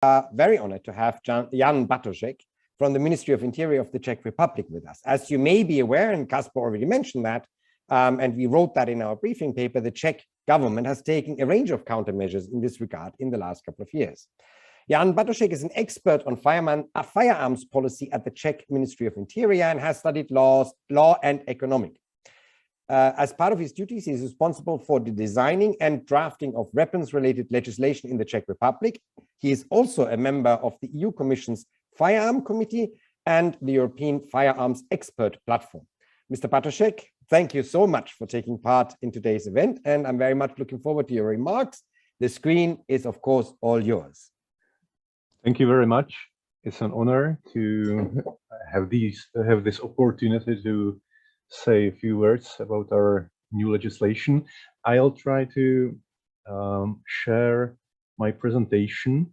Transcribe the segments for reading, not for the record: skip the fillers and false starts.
Very honored to have Jan Bartošek from the Ministry of Interior of the Czech Republic with us. As you may be aware, and Kasper already mentioned that, and we wrote that in our briefing paper, the Czech government has taken a range of countermeasures in this regard in the last couple of years. Jan Bartošek is an expert on firearms policy at the Czech Ministry of Interior and has studied law and economics. As part of his duties, he is responsible for the designing and drafting of weapons-related legislation in the Czech Republic. He is also a member of the EU Commission's Firearm Committee and the European Firearms Expert Platform. Mr. Bartošek, thank you so much for taking part in today's event, and I'm very much looking forward to your remarks. The screen is, of course, all yours. Thank you very much. It's an honor to have this opportunity to say a few words about our new legislation. I'll try to share my presentation,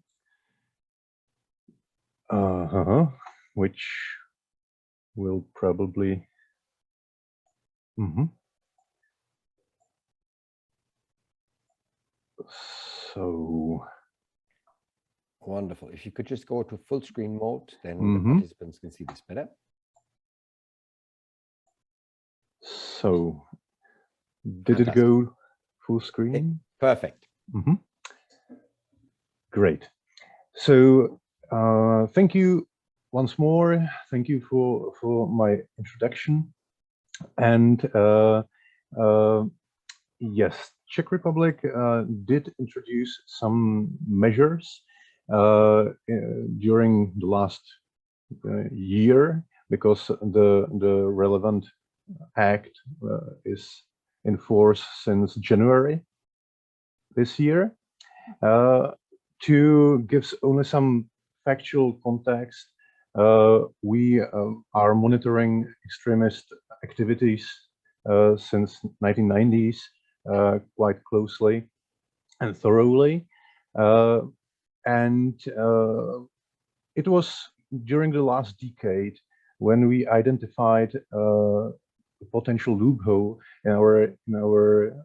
which will probably So wonderful. If you could just go to full screen mode, then the participants can see this better. So did it go full screen? Perfect. Great. So thank you once more. Thank you for my introduction. And yes, Czech Republic did introduce some measures during the last year, because the relevant act is in force since January this year. To give only some factual context, we are monitoring extremist activities since 1990s quite closely and thoroughly. And it was during the last decade when we identified a potential loophole in our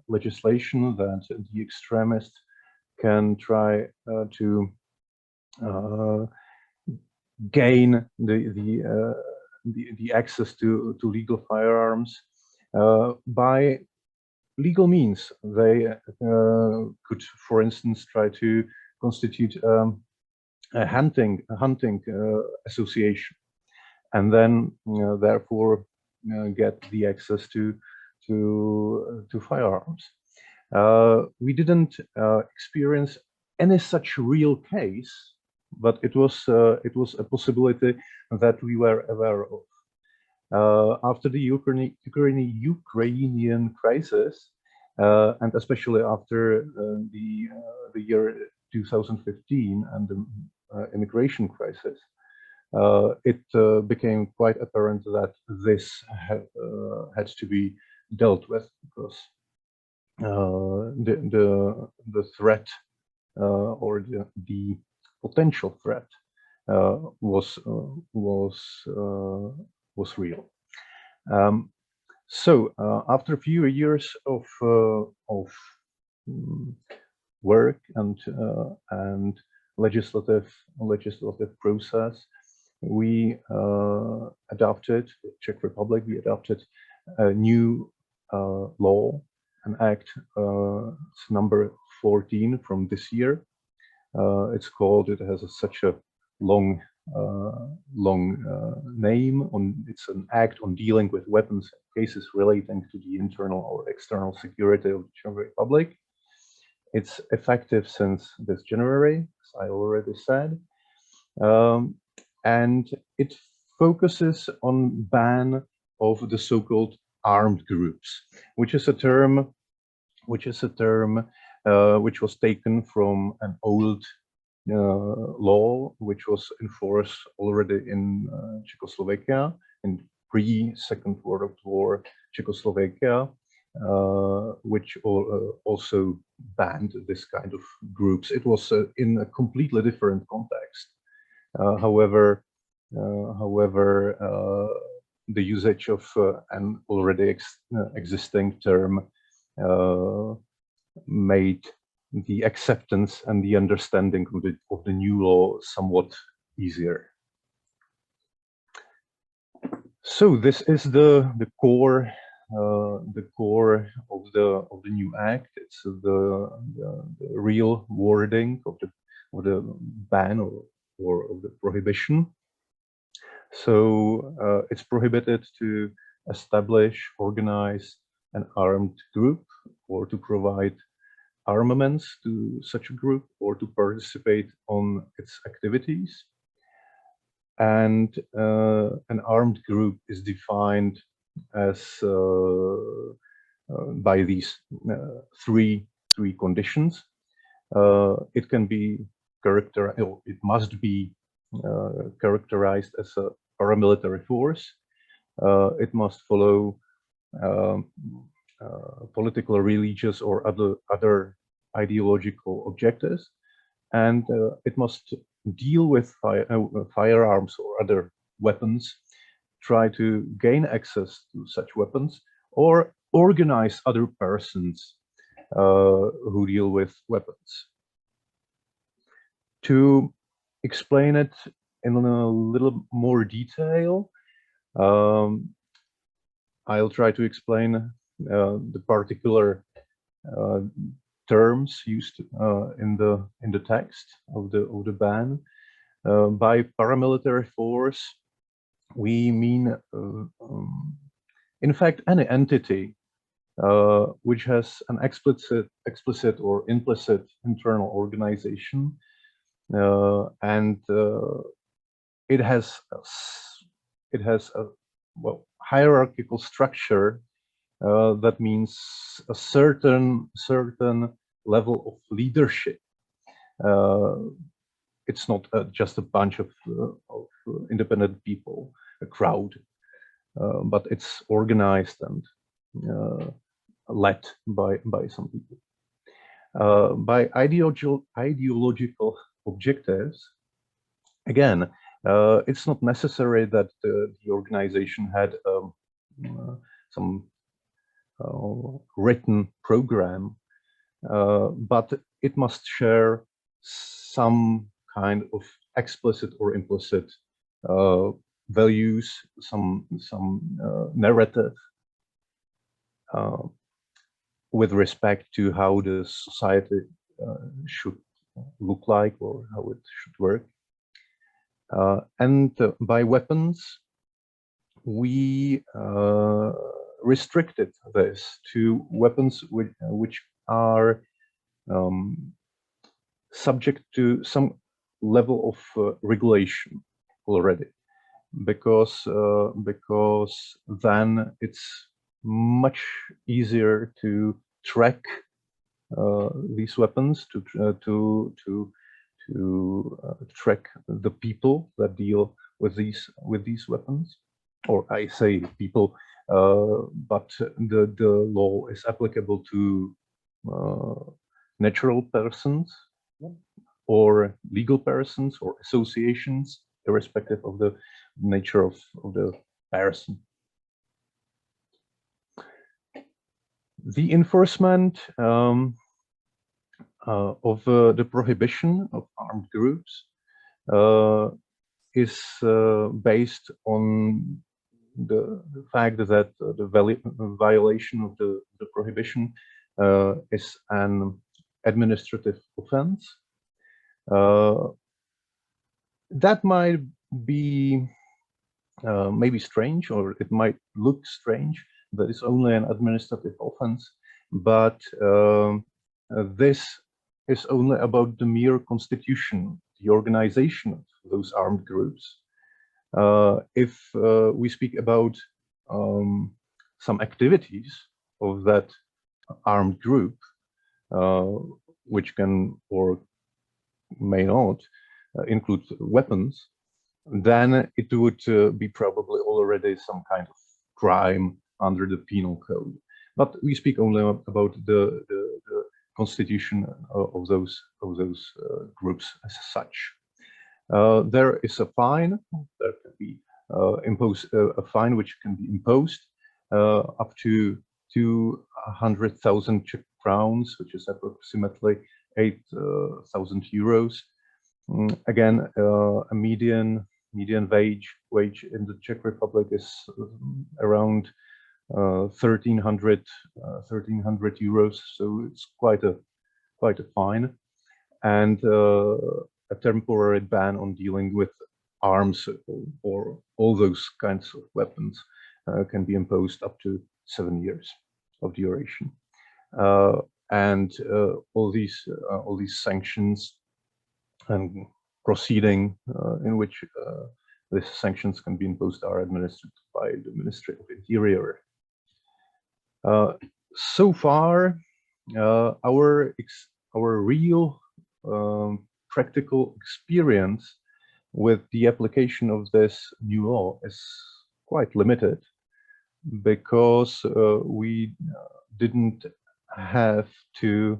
legislation that the extremists can try to gain the access to legal firearms by legal means. They could, for instance, try to constitute a hunting association, and then therefore get the access to firearms. We didn't experience any such real case, but it was a possibility that we were aware of. After the Ukrainian crisis, and especially after the year 2015 and the immigration crisis, it became quite apparent that this had to be dealt with, because the threat or the potential threat was real. So after a few years of work and legislative process, we adopted, Czech Republic, we adopted a new law, an act, it's number 14 from this year. It's called, it has such a long name. It's an act on dealing with weapons cases relating to the internal or external security of the Czech Republic. It's effective since this January, as I already said, and it focuses on ban of the so-called armed groups, which is a term which was taken from an old law which was in force already in Czechoslovakia, in pre-Second World War Czechoslovakia, which also banned this kind of groups. It was in a completely different context. However, the usage of an already existing term made the acceptance and the understanding of the new law somewhat easier. So this is the core of the new act. It's the real wording of the ban or of the prohibition. So it's prohibited to establish, organize an armed group, or to provide armaments to such a group, or to participate on its activities. And an armed group is defined as by these three conditions. It can be it must be characterized as a paramilitary force. It must follow political, religious, or other ideological objectives, and it must deal with firearms or other weapons, try to gain access to such weapons, or organize other persons who deal with weapons. To explain it in a little more detail, I'll try to explain the particular terms used in the text of the ban. By paramilitary force, we mean, in fact, any entity which has an explicit or implicit internal organization, and it has a hierarchical structure. That means a certain level of leadership. It's not just a bunch of independent people, a crowd, but it's organized and led by some people. By ideological objectives, again, it's not necessary that the organization had some written program, but it must share some kind of explicit or implicit values, some narrative with respect to how the society should look like or how it should work. And by weapons, we restricted this to weapons which are subject to some level of regulation already, because then it's much easier to track these weapons, to track the people that deal with these weapons. Or I say people, but the law is applicable to natural persons or legal persons or associations, irrespective of the nature of the person. The enforcement of the prohibition of armed groups is based on the fact that the violation of the prohibition is an administrative offense. That might be maybe strange, or it might look strange that it's only an administrative offense, but this is only about the mere constitution, the organization of those armed groups. If we speak about some activities of that armed group, which can or may not include weapons, then it would be probably already some kind of crime under the penal code. But we speak only about the constitution of those groups as such. There is a fine. There can be a fine which can be imposed up to 200,000 Czech crowns, which is approximately 8,000 euros. Again, a median wage in the Czech Republic is around 1,300 euros, so it's quite a fine, and a temporary ban on dealing with arms or all those kinds of weapons can be imposed up to 7 years of duration, and all these sanctions and proceeding in which these sanctions can be imposed are administered by the Ministry of Interior. So far, our real practical experience with the application of this new law is quite limited, because we didn't have to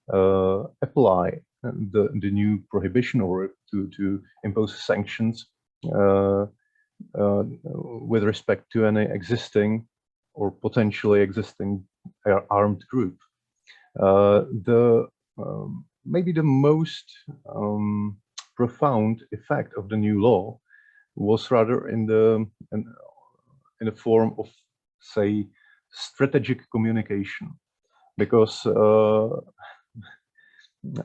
apply the new prohibition or to impose sanctions with respect to any existing or potentially existing armed group. Maybe the most profound effect of the new law was rather in the form of, say, strategic communication, because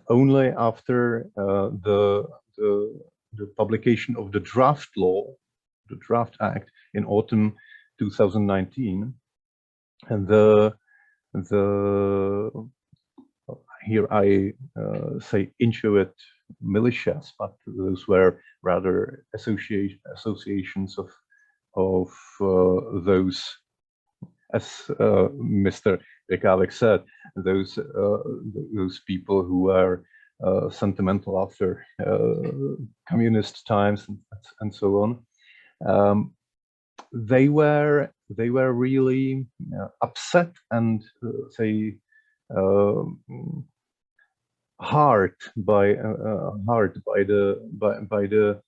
only after the publication of the draft law, the draft act in autumn 2019, and here I say Inuit militias, but those were rather associations of those, as Mr. Rekavik said, those people who were sentimental after communist times and so on. They were really upset and say hard by the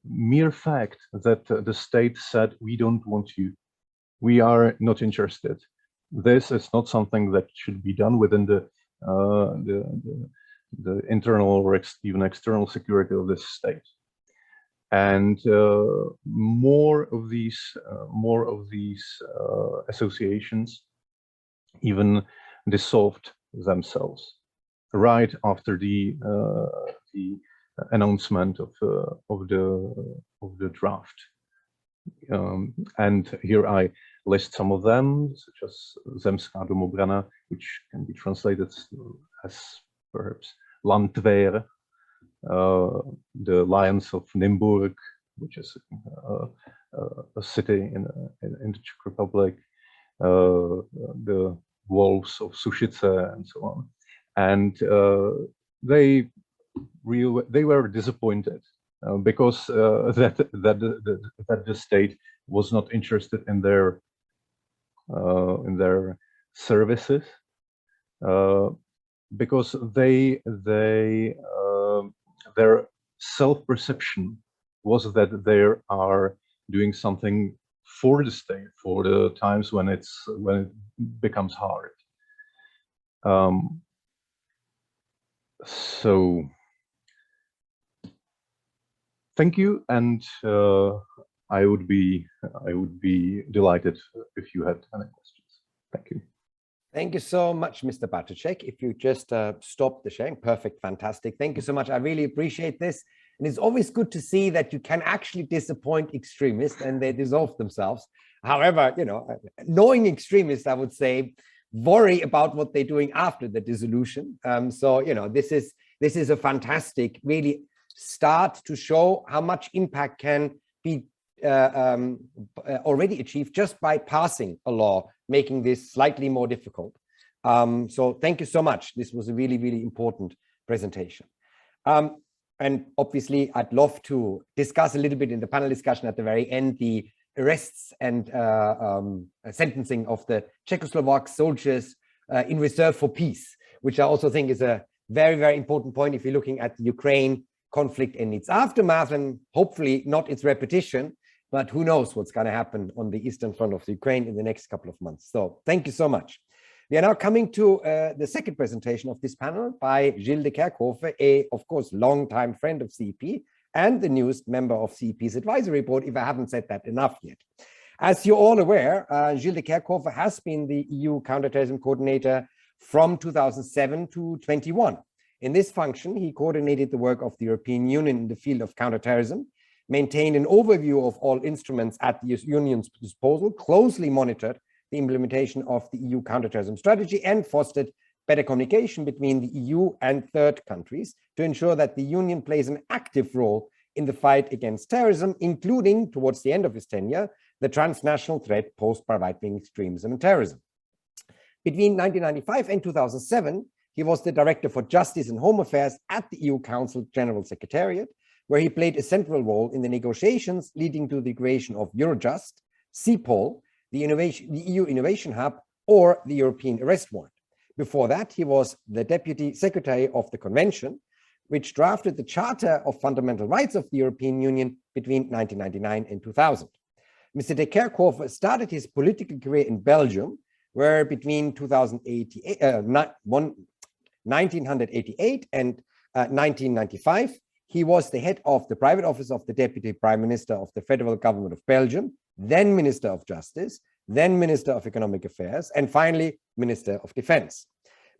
mere fact that the state said, we don't want you, we are not interested. This is not something that should be done within the internal or even external security of this state. And more of these associations even dissolved themselves right after the announcement of the draft. And here I list some of them, such as Zemská domobrana, which can be translated as perhaps Landwehr, the Lions of Nymburk, which is a city in the Czech Republic, the Wolves of Sušice, and so on. And they were disappointed because that the state was not interested in their services, because their self-perception was that they are doing something for the state for the times when it becomes hard. So thank you, and I would be delighted if you had any questions. Thank you. Thank you so much, Mr. Bartoszek. If you just stop the sharing, perfect, fantastic. Thank you so much. I really appreciate this. And it's always good to see that you can actually disappoint extremists and they dissolve themselves. However, you know, knowing extremists, I would say, worry about what they're doing after the dissolution. So, you know, this is a fantastic, really start to show how much impact can be already achieved just by passing a law, making this slightly more difficult. So thank you so much. This was a really, really important presentation. And obviously, I'd love to discuss a little bit in the panel discussion at the very end, the arrests and sentencing of the Czechoslovak soldiers in reserve for peace, which I also think is a very, very important point if you're looking at the Ukraine conflict and its aftermath, and hopefully not its repetition, but who knows what's going to happen on the eastern front of the Ukraine in the next couple of months. So thank you so much. We are now coming to the second presentation of this panel by Gilles de Kerckhoven, a, of course, longtime friend of CEP and the newest member of CEP's advisory board, if I haven't said that enough yet. As you're all aware, Gilles de Kerckhoven has been the EU counterterrorism coordinator from 2007 to 21. In this function, he coordinated the work of the European Union in the field of counterterrorism, maintained an overview of all instruments at the Union's disposal, closely monitored the implementation of the EU counterterrorism strategy, and fostered better communication between the EU and third countries to ensure that the Union plays an active role in the fight against terrorism, including, towards the end of his tenure, the transnational threat posed by right-wing extremism and terrorism. Between 1995 and 2007, he was the Director for Justice and Home Affairs at the EU Council General Secretariat, where he played a central role in the negotiations leading to the creation of Eurojust, CEPOL, the EU Innovation Hub, or the European Arrest Warrant. Before that, he was the Deputy Secretary of the Convention, which drafted the Charter of Fundamental Rights of the European Union between 1999 and 2000. Mr. de Kerckhoven started his political career in Belgium, where between 1988 and 1995, he was the head of the private office of the Deputy Prime Minister of the Federal Government of Belgium, then Minister of Justice, then Minister of Economic Affairs, and finally, Minister of Defense.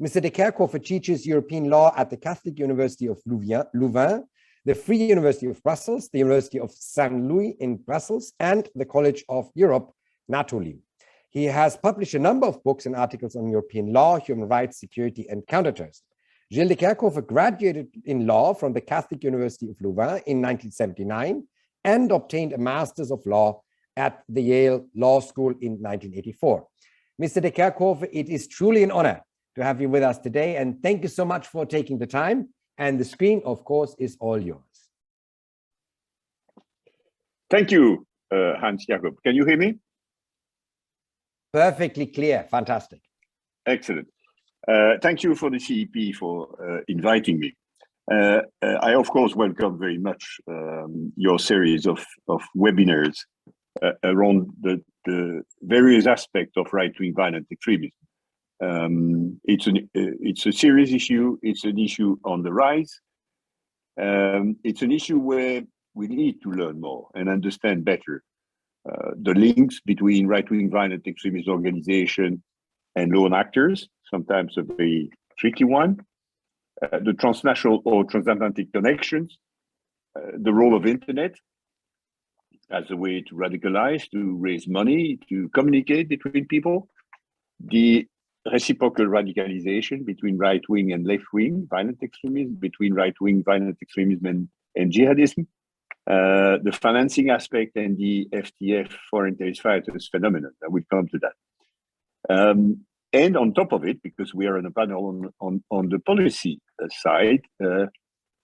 Mr. de Kerckhoven teaches European law at the Catholic University of Louvain, the Free University of Brussels, the University of St. Louis in Brussels, and the College of Europe, Natoli. He has published a number of books and articles on European law, human rights, security, and counterterrorism. Gilles de Kerckhoven graduated in law from the Catholic University of Louvain in 1979 and obtained a Master's of Law at the Yale Law School in 1984. Mr. de Kerckhoven, it is truly an honor to have you with us today, and thank you so much for taking the time. And the screen, of course, is all yours. Thank you, Hans-Jakob. Can you hear me? Perfectly clear. Fantastic. Excellent. Thank you for the CEP for inviting me. I, of course, welcome very much your series of webinars around the various aspects of right-wing violent extremism. It's a serious issue. It's an issue on the rise. It's an issue where we need to learn more and understand better the links between right-wing violent extremist organizations and lone actors, sometimes a very tricky one, the transnational or transatlantic connections, the role of internet as a way to radicalize, to raise money, to communicate between people, the reciprocal radicalization between right-wing and left-wing violent extremism, between right-wing violent extremism and jihadism, the financing aspect, and the FTF, foreign terrorist fighters phenomenon. I will come to that. And on top of it, because we are in a panel on the policy side,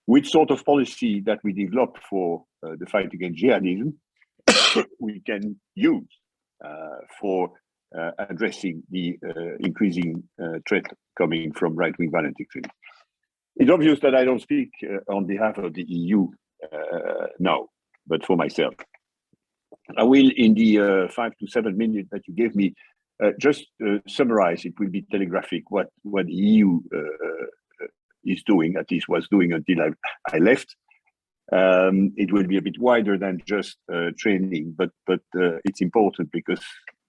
which sort of policy that we develop for the fight against jihadism we can use for addressing the increasing threat coming from right-wing violent extremism. It's obvious that I don't speak on behalf of the EU now, but for myself. I will, in the 5 to 7 minutes that you gave me, just summarize. It will be telegraphic what the EU is doing, at least was doing until I left. It will be a bit wider than just training, but it's important because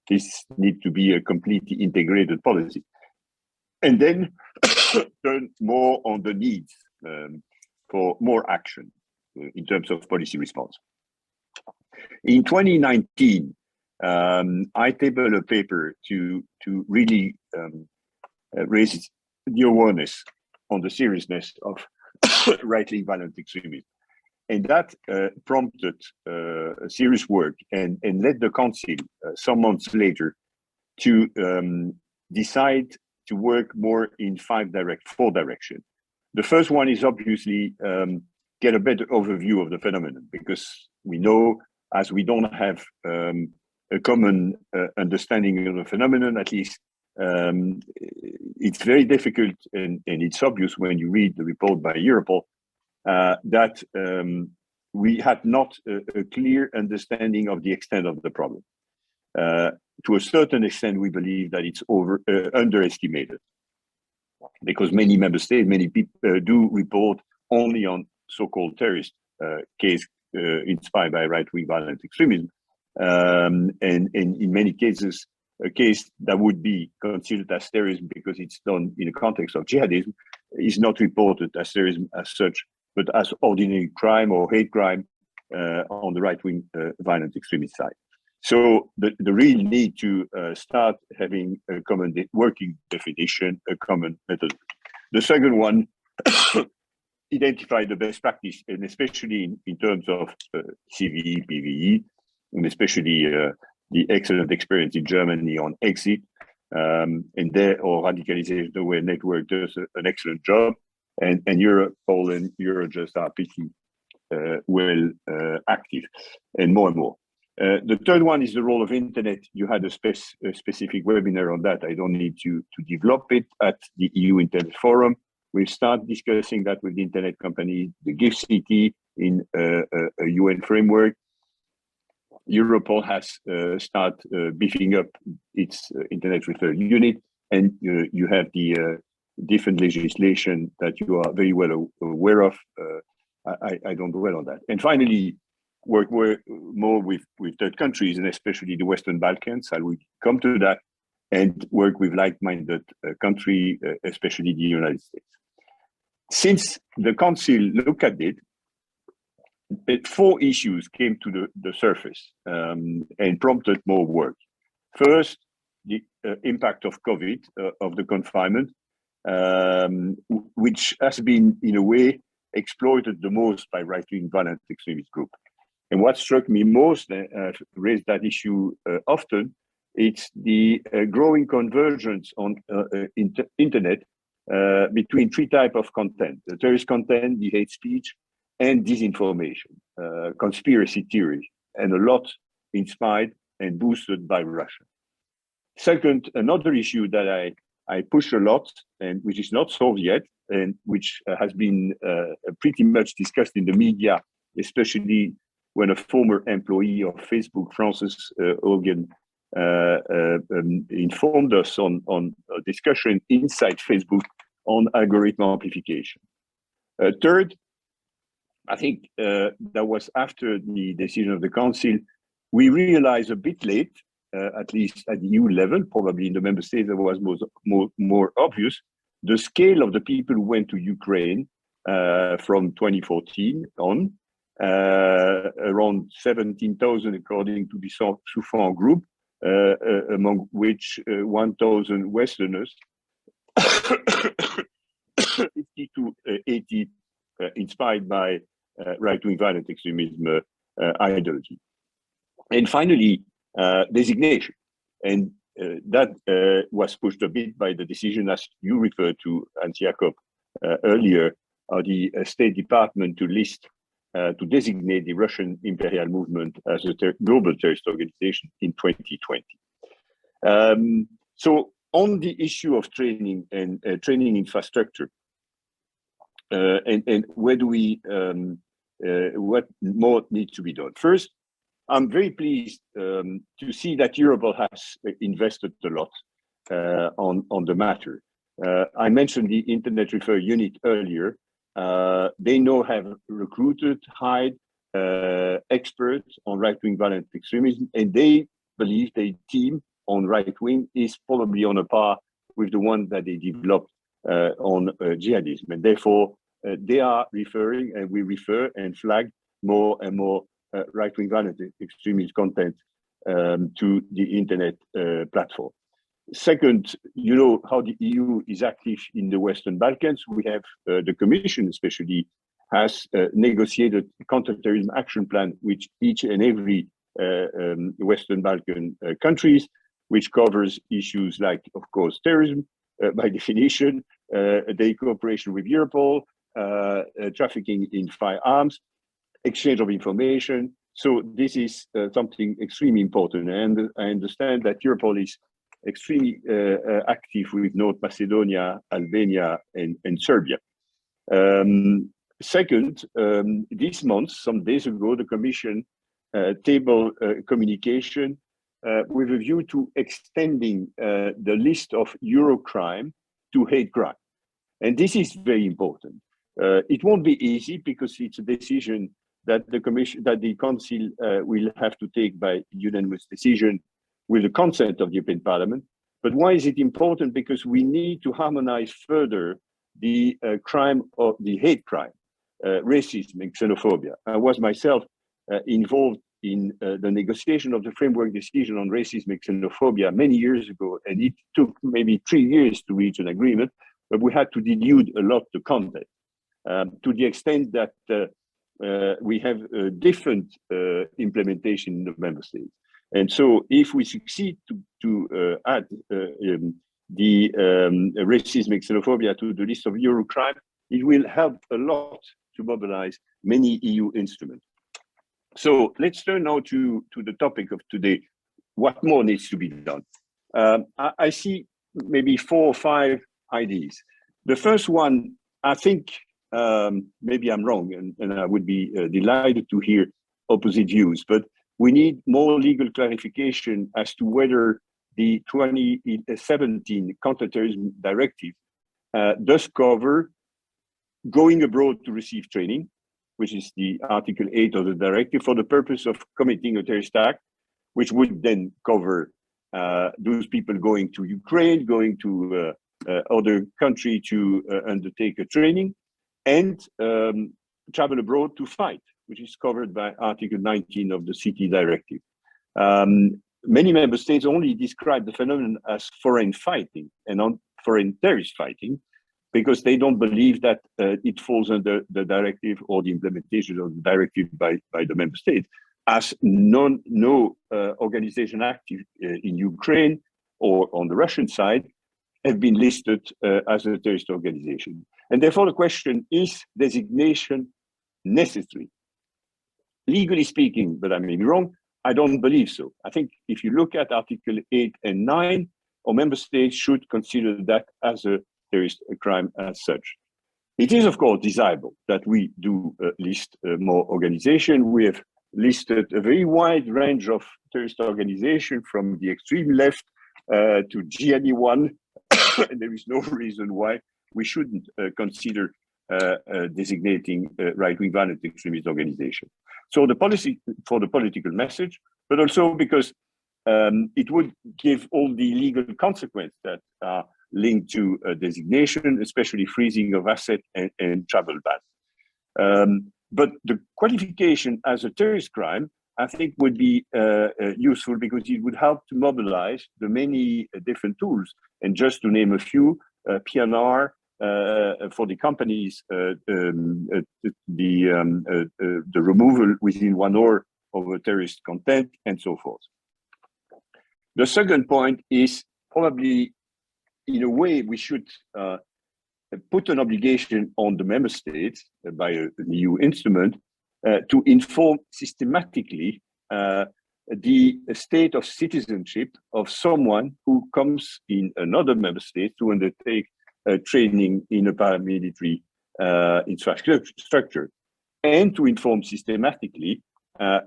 this needs to be a completely integrated policy. And then turn more on the needs for more action in terms of policy response. In 2019, I tabled a paper to really raise the awareness on the seriousness of right-wing violent extremism. And that prompted serious work and led the Council some months later to decide to work more in four directions. The first one is obviously get a better overview of the phenomenon, because we know, as we don't have a common understanding of the phenomenon, at least it's very difficult, and it's obvious when you read the report by Europol, that we had not a clear understanding of the extent of the problem. to a certain extent, we believe that it's underestimated, because many member states, many people do report only on so-called terrorist case inspired by right-wing violent extremism, and in many cases, a case that would be considered as terrorism because it's done in the context of jihadism is not reported as terrorism as such, but as ordinary crime or hate crime on the right-wing violent extremist side. So the real need to start having a common working definition, a common method. The second one, identify the best practice, and especially in terms of CVE, PVE, and especially the excellent experience in Germany on exit, and there, or radicalization aware network does an excellent job, and Europol and Eurojust are pretty well active, and more. The third one is the role of internet. You had a specific webinar on that. I don't need to develop it at the EU Internet Forum. We've started discussing that with the internet company, the GIFCT in a UN framework. Europol has started beefing up its internet referral unit, and you have the different legislation that you are very well aware of. I don't dwell on that. And finally, work more with third countries, and especially the Western Balkans. I will come to that, and work with like-minded country, especially the United States. Since the Council looked at it, 4 issues came to the surface and prompted more work. First, the impact of COVID, of the confinement, which has been, in a way, exploited the most by right-wing violent extremist group. And what struck me most, I've raised that issue often, it's the growing convergence on internet between 3 types of content: the terrorist content, the hate speech, and disinformation, conspiracy theory, and a lot inspired and boosted by Russia. Second, another issue that I push a lot, and which is not solved yet, and which has been pretty much discussed in the media, especially when a former employee of Facebook, Francis Hogan, informed us on a discussion inside Facebook on algorithm amplification. Third, I think that was after the decision of the Council, we realized a bit late, at least at the EU level, probably in the member states that was more obvious, the scale of the people who went to Ukraine from 2014 on, around 17,000 according to the Souffran group, among which 1,000 Westerners, 50 to 80 inspired by right-wing violent extremism ideology. And finally, designation. And that was pushed a bit by the decision, as you referred to, Hans-Jakob, earlier, of the State Department to list, to designate the Russian imperial movement as a global terrorist organization in 2020. So on the issue of training and training infrastructure, and where do we, what more needs to be done? First, I'm very pleased to see that Europol has invested a lot on the matter. I mentioned the Internet Referral Unit earlier. They now have recruited, hired experts on right-wing violent extremism, and they believe their team on right-wing is probably on a par with the one that they developed on jihadism. And therefore, they are referring, and we refer and flag more and more right-wing violent extremist content to the internet platform. Second, you know how the EU is active in the Western Balkans. We have the Commission, especially, has negotiated a counterterrorism action plan with each and every Western Balkan countries, which covers issues like, of course, terrorism by definition, their cooperation with Europol, trafficking in firearms, exchange of information. So this is something extremely important, and I understand that Europol is extremely active with North Macedonia, Albania, and Serbia. Second, this month, some days ago, the Commission tabled a communication with a view to extending the list of Eurocrime to hate crime. And this is very important. It won't be easy because it's a decision that the Council will have to take by unanimous decision with the consent of the European Parliament. But why is it important? Because we need to harmonize further the crime of the hate crime, racism and xenophobia. I was myself involved in the negotiation of the framework decision on racism and xenophobia many years ago, and it took maybe 3 years to reach an agreement, but we had to delude a lot the content to the extent that we have a different implementation in the member states. And so if we succeed to add the racism and xenophobia to the list of Eurocrime, it will help a lot to mobilize many EU instruments. So let's turn now to the topic of today. What more needs to be done? I see maybe 4 or 5 ideas. The first one, I think, maybe I'm wrong, and I would be delighted to hear opposite views, but we need more legal clarification as to whether the 2017 Counterterrorism Directive does cover going abroad to receive training, which is the Article 8 of the directive, for the purpose of committing a terrorist act, which would then cover those people going to Ukraine, going to other country to undertake a training, and travel abroad to fight, which is covered by Article 19 of the CEP directive. Many member states only describe the phenomenon as foreign fighting and not foreign terrorist fighting, because they don't believe that it falls under the directive or the implementation of the directive by the member states, as no organization active in Ukraine or on the Russian side have been listed as a terrorist organization. And therefore the question, is designation necessary? Legally speaking, but I may be wrong, I don't believe so. I think if you look at Article 8 and 9, our member states should consider that as a terrorist crime as such. It is, of course, desirable that we do list more organizations. We have listed a very wide range of terrorist organizations, from the extreme left to GNE1, and there is no reason why we shouldn't consider designating right-wing violent extremist organization. So the policy for the political message, but also because it would give all the legal consequences that are linked to designation, especially freezing of assets and travel bans. But the qualification as a terrorist crime, I think, would be useful, because it would help to mobilize the many different tools. And just to name a few, PNR for the companies, the removal within 1 hour of a terrorist content, and so forth. The second point is probably, in a way, we should put an obligation on the member states by an EU instrument to inform systematically the state of citizenship of someone who comes in another member state to undertake training in a paramilitary infrastructure, and to inform systematically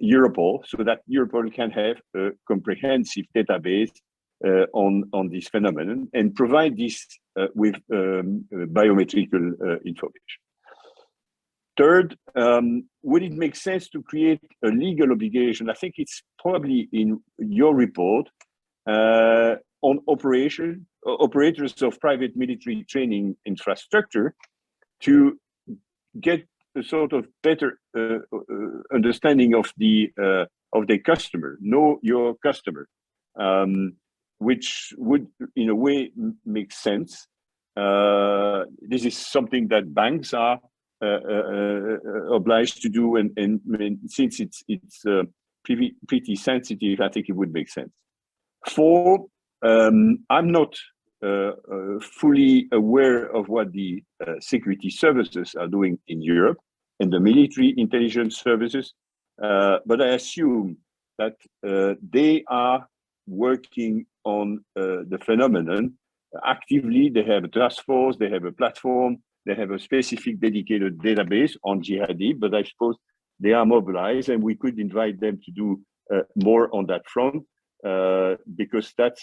Europol, so that Europol can have a comprehensive database on this phenomenon and provide this with biometrical information. Third, would it make sense to create a legal obligation? I think it's probably in your report on operators of private military training infrastructure to get a sort of better understanding of their customer, know your customer, which would, in a way, make sense. This is something that banks are obliged to do, and since it's pretty sensitive, I think it would make sense. 4, I'm not fully aware of what the security services are doing in Europe and the military intelligence services, but I assume that they are working on the phenomenon actively. They have a task force, they have a platform, they have a specific dedicated database on jihadi, but I suppose they are mobilized, and we could invite them to do more on that front. because that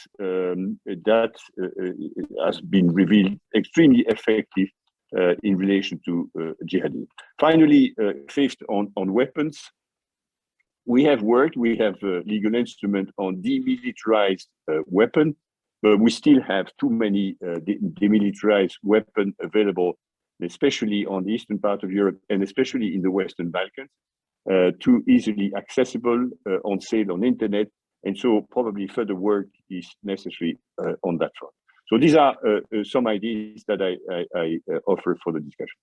has been revealed extremely effective in relation to jihadism. Finally, fifth, on weapons, we have legal instrument on demilitarized weapon, but we still have too many demilitarized weapons available, especially on the eastern part of Europe and especially in the Western Balkans, too easily accessible, on sale on internet, and so probably further work is necessary on that front. So these are some ideas that I offer for the discussion.